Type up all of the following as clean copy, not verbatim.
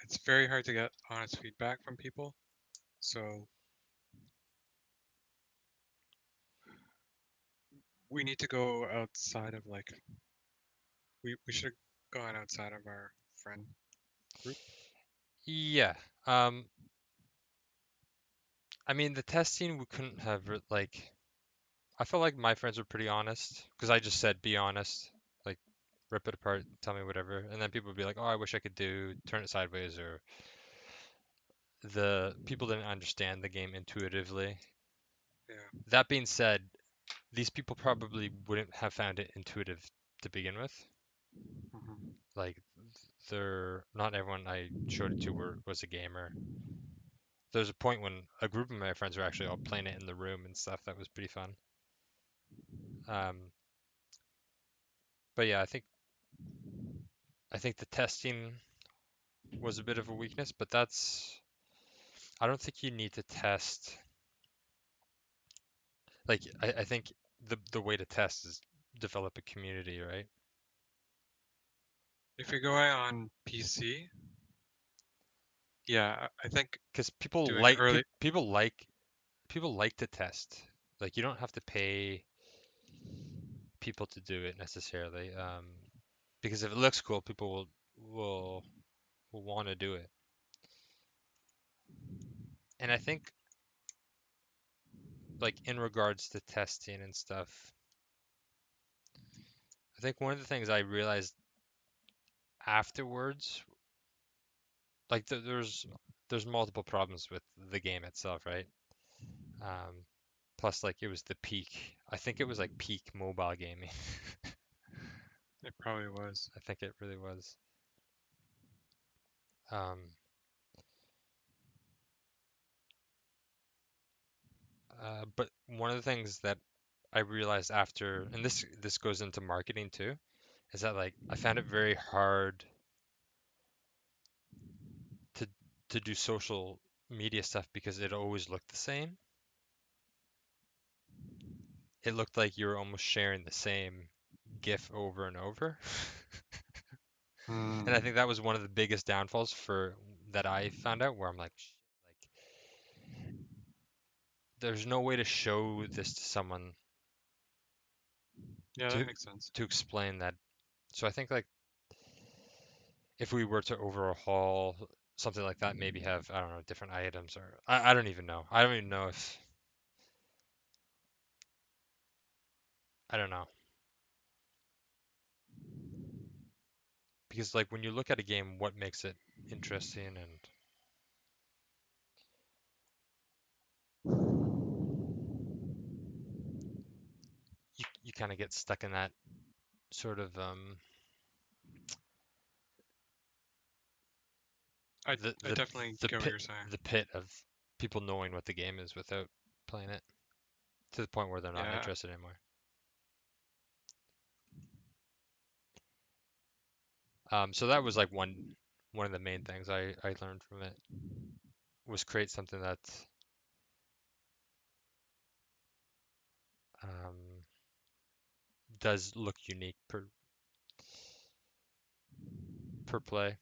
it's very hard to get honest feedback from people. So we need to go outside of like we should have gone outside of our friend group. Yeah. I mean, the testing we couldn't have like. I felt like my friends were pretty honest because I just said be honest, like rip it apart, tell me whatever, and then people would be like, oh, I wish I could do turn it sideways, or the people didn't understand the game intuitively. Yeah. That being said, these people probably wouldn't have found it intuitive to begin with. Hmm. Like they're not everyone I showed it to was a gamer. There's a point when a group of my friends were actually all playing it in the room and stuff. That was pretty fun. Um, but yeah, I think the testing was a bit of a weakness, but I don't think you need to test. Like I think the way to test is develop a community, right? If you're going on PC, yeah, I think Because doing early. people like to test. Like you don't have to pay people to do it necessarily. Because if it looks cool, people will will want to do it. And I think like in regards to testing and stuff, I think one of the things I realized afterwards, like there's multiple problems with the game itself, right? Um, plus like it was the peak. I think it was like peak mobile gaming. It probably was. I think it really was. Um, but one of the things that I realized after, and this goes into marketing too, is that like I found it very hard to to do social media stuff because it always looked the same. It looked like you were almost sharing the same GIF over and over. And I Hmm. think that was one of the biggest downfalls for that I found out where I'm like, "Shit, like there's no way to show this to someone Yeah, that to makes sense. explain that. So I think like if we were to overhaul something like that, maybe have, I don't know, different items or I don't even know. I don't even know if I don't know. Because like when you look at a game, what makes it interesting and you kind of get stuck in that sort of I the I the definitely the get what pit you're saying. the pit of people knowing what the game is without playing it to the point where they're not Yeah, interested anymore. So that was like one of the main things I learned from it was create something that um, does look unique per play.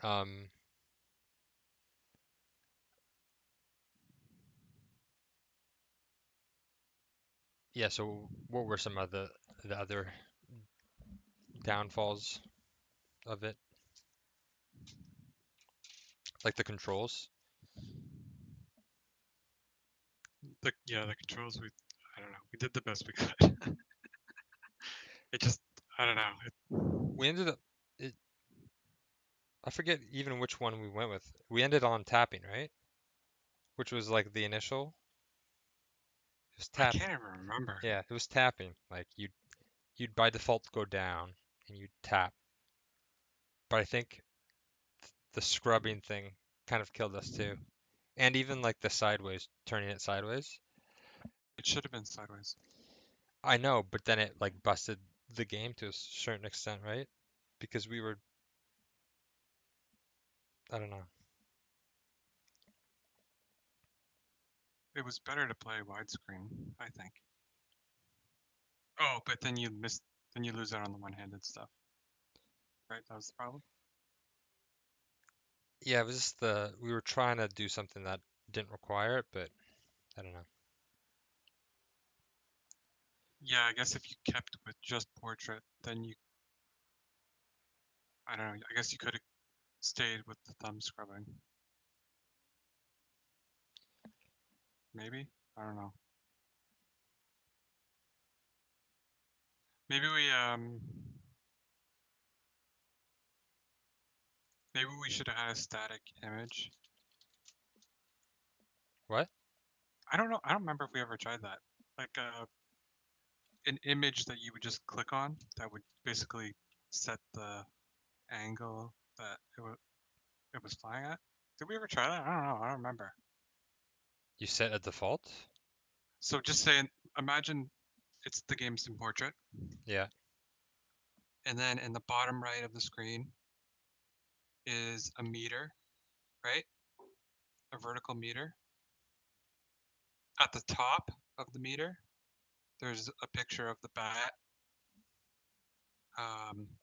Um, yeah. So what were some of the other downfalls of it? Like the controls? the controls. I don't know. We did the best we could. It just I don't know. We ended up. It, I forget even which one we went with. We ended on tapping, right? Which was like the initial. It was I tap. can't even remember. Yeah, it was tapping. Like you'd by default go down and you'd tap. But I think the scrubbing thing kind of killed us too. And even like the sideways, turning it sideways. It should have been sideways. I know, but then it like busted the game to a certain extent, right? Because we were, I don't know. It was better to play widescreen, I think. Oh, but then you lose out on the one-handed stuff, right? That was the problem. Yeah, it was just we were trying to do something that didn't require it, but I don't know. Yeah, I guess if you kept with just portrait, then I don't know, I guess you could have stayed with the thumb scrubbing. Maybe? I don't know. Maybe maybe we should have had a static image. What? I don't know. I don't remember if we ever tried that. Like an image that you would just click on that would basically set the angle that it was flying at. Did we ever try that? I don't know. I don't remember. You set a default? So just saying, imagine it's the game's in portrait, Yeah. and then in the bottom right of the screen is a meter, right? A vertical meter. At the top of the meter, there's a picture of the bat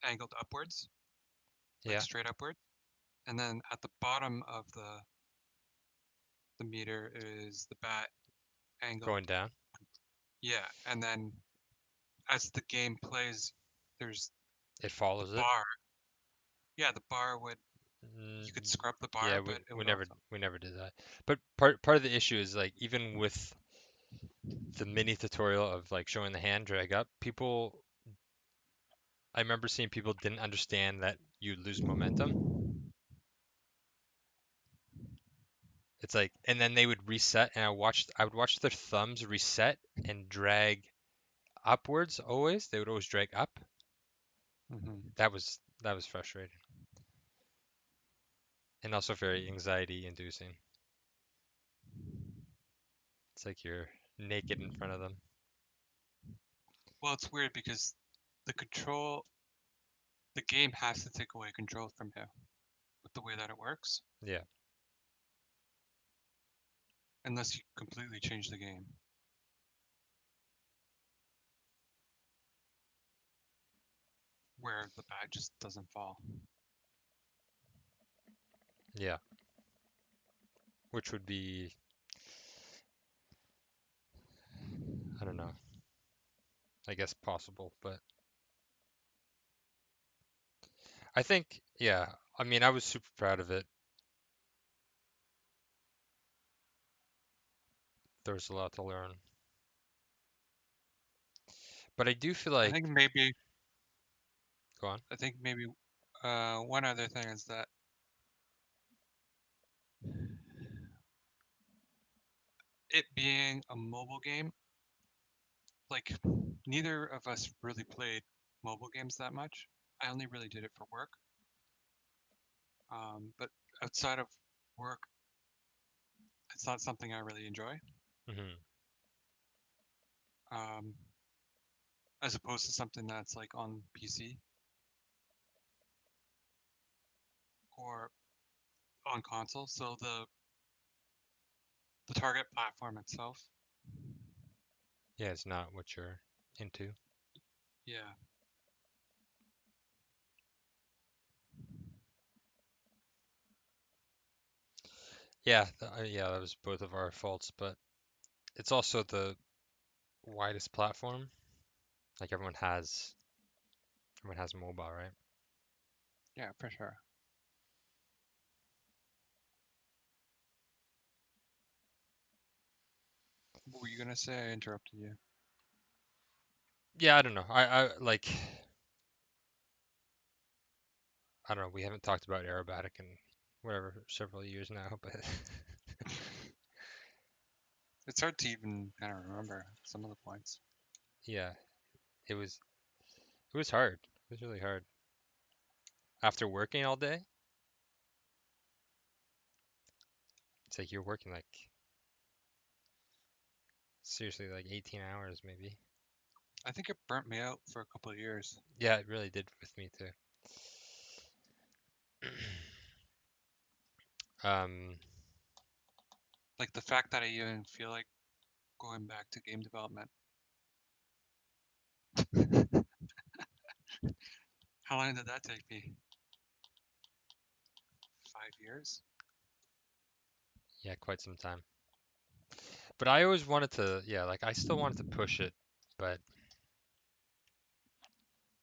angled upwards, like Yeah. straight upwards. And then at the bottom of the meter is the bat angled, Going down. yeah. And then as the game plays, there's It the follows it. bar. Yeah, the bar would Mm, you could scrub the yeah, bar, but it we would never also. we never did that. But part of the issue is like even with the mini tutorial of like showing the hand drag up, people I remember seeing people didn't understand that you lose momentum. It's like, and then they would reset, and I would watch their thumbs reset and drag upwards always. They would always drag up. Hmm. That was frustrating and also very anxiety inducing. It's like you're naked in front of them. Well, it's weird because the control, the game has to take away control from you with the way that it works, Yeah, unless you completely change the game where the bat just doesn't fall. yeah, which would be, I don't know, I guess possible, but I think, yeah, I mean, I was super proud of it. There was a lot to learn, but I do feel I like, think maybe, go on. I think maybe one other thing is that it being a mobile game, like neither of us really played mobile games that much. I only really did it for work. But outside of work, it's not something I really enjoy. Hmm. Um, as opposed to something that's like on PC or on console. So the target platform itself, Yeah, it's not what you're into. yeah. Yeah, yeah, that was both of our faults, but it's also the widest platform. Like everyone has mobile, right? Yeah, for sure. What were you gonna say? I interrupted you. Yeah, I don't know. I like I don't know. We haven't talked about aerobatic in whatever several years now, but It's hard to even kind of remember some of the points. yeah, it was it was hard. It was really hard. After working all day, it's like you're working like seriously like 18 hours maybe. I think it burnt me out for a couple of years. Yeah, it really did with me too. Um, Like the fact that I even feel like going back to game development. How long did that take me? years. Yeah, quite some time. But I always wanted to, yeah, like I still wanted to push it, but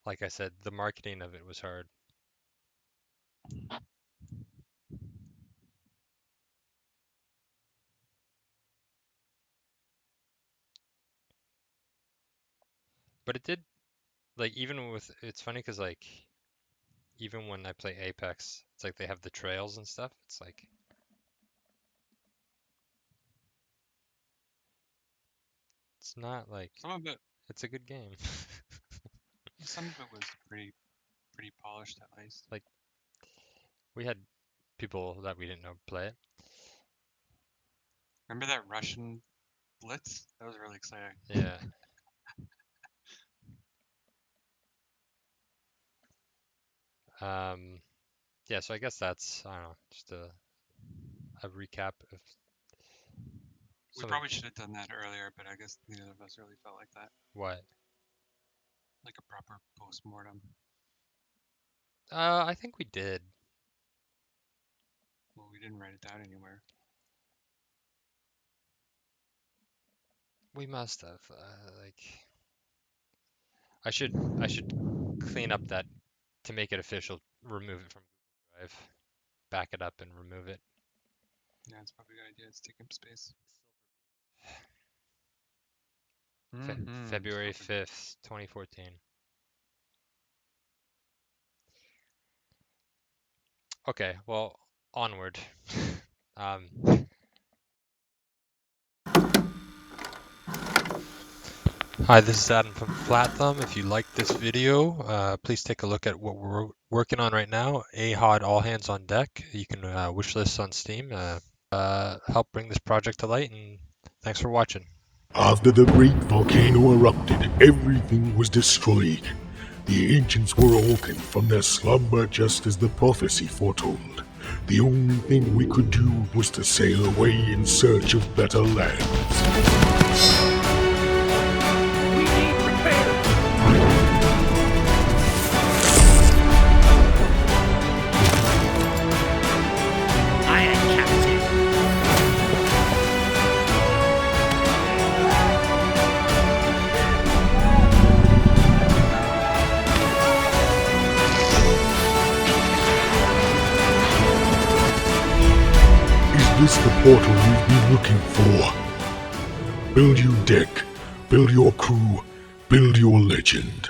like I said, the marketing of it was hard. But it did, like, even with, it's funny because, like, even when I play Apex, it's like they have the trails and stuff. It's like, it's not like, Some of it, it's a good game. some of it was pretty polished at least. Like, we had people that we didn't know play it. Remember that Russian blitz? That was really exciting. Yeah. Yeah, so I guess that's, I don't know, just a recap of We some of probably should have done that earlier, but I guess neither of us really felt like that. what. Like a proper post-mortem. I think we did. Well, we didn't write it down anywhere. We must have. Like, I should clean up that to make it official. Remove it from Google Drive, back it up, and remove it. Yeah, it's probably a good idea. It's taking up space. February Silver. 5th, 2014. Okay, well, onward. um, Hi, this is Adam from Flat Thumb. If you liked this video, please take a look at what we're working on right now. AHOD All Hands on Deck. You can wish list on Steam. Help bring this project to light, and thanks for watching. After the great volcano erupted, everything was destroyed. The ancients were awoken from their slumber just as the prophecy foretold. The only thing we could do was to sail away in search of better lands. Is this the portal you've been looking for? Build your deck, build your crew, build your legend.